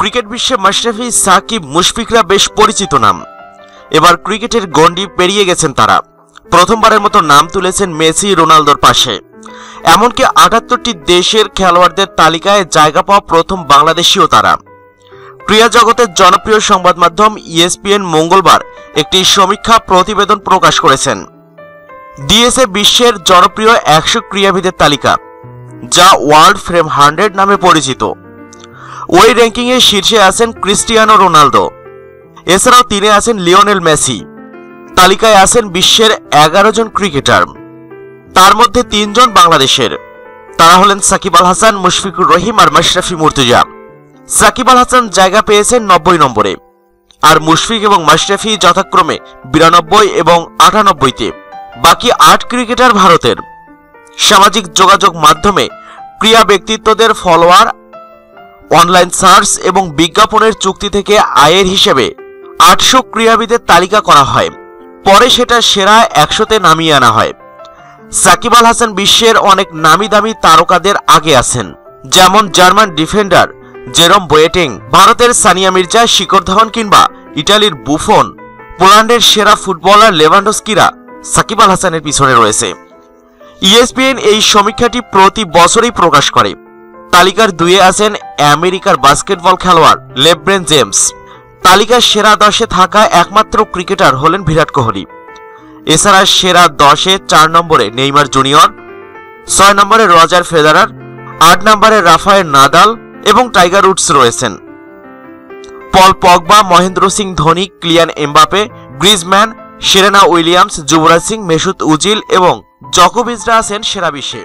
Cricket বিশ্বে মাশরাফি, সাকিব, মুশফিকরা বেশ পরিচিত নাম। এবার ক্রিকেটের গণ্ডি পেরিয়ে গেছেন তারা। প্রথমবারের মতো নাম তুলেছেন মেসি, রোনালদোর পাশে। এমনকি ৭৮টি দেশের খেলোয়াড়দের তালিকায় জায়গা পাওয়া প্রথম বাংলাদেশীও তারা। ক্রীড়া জগতের জনপ্রিয় সংবাদ মাধ্যম ESPN মঙ্গলবার একটি সমীক্ষা প্রতিবেদন প্রকাশ করেছেন। দিয়েছে বিশ্বের জনপ্রিয় ১০০ ক্রীড়াবিদের তালিকা, যা ওয়ার্ল্ড ফেম 100 নামে পরিচিত। ওই র্যাঙ্কিংয়ে শীর্ষে আছেন ক্রিস্টিয়ানো রোনালদো। এছাড়াও তিনি আছেন লিওনেল মেসি। তালিকায় আছেন বিশ্বের ১১ জন ক্রিকেটার, তার মধ্যে ৩ জন বাংলাদেশের। তারা হলেন সাকিব আল হাসান, মুশফিকুর রহিম আর মাশরাফি মুর্তজা। সাকিব আল হাসান জায়গা পেয়েছেন ৯০ নম্বরে, আর মুশফিক এবং মাশরাফি যথাক্রমে ৯২ এবং ৯৮-তে। বাকি ৮ ক্রিকেটার ভারতের। সামাজিক যোগাযোগ মাধ্যমে ক্রীড়া ব্যক্তিত্বদের ফলোয়ার, অনলাইন সার্চ এবং বিজ্ঞাপনের চুক্তি থেকে আয়ের হিসেবে ৮০০ ক্রীড়াবিদের তালিকা করা হয়। পরে সেটা সেরা ১০০-তে নামিয়ে আনা হয়। সাকিব আল হাসান বিশ্বের অনেক নামি দামি তারকাদের আগে আছেন, যেমন জার্মান ডিফেন্ডার জেরম বোয়েটিং, ভারতের সানিয়া মির্জা, শিখর ধাওয়ান কিংবা ইটালির বুফন, পোল্যান্ডের সেরা ফুটবলার লেভানডস্কিরা সাকিব আল হাসানের পিছনে রয়েছে। ESPN এই সমীক্ষাটি প্রতি বছরই প্রকাশ করে। তালিকার ২-এ আছেন আমেরিকার বাস্কেটবল খেলোয়াড় লেব্রন জেমস। তালিকার সেরা ১০-এ থাকা একমাত্র ক্রিকেটার হলেন বিরাট কোহলি। এছাড়া সেরা ১০-এ ৪ নম্বরে নেইমার জুনিয়র, ৬ নম্বরে রজার ফেদেরার, ৮ নম্বরে রাফায়েল নাদাল এবং টাইগার উডস রয়েছেন। Paul Pogba, Mahendra Singh Dhoni, Kylian Mbappe, Griezmann, Serena Williams, Yuvraj Singh, Mesut Ozil এবং জকোভিচরা আছেন সেরা ২০-এ।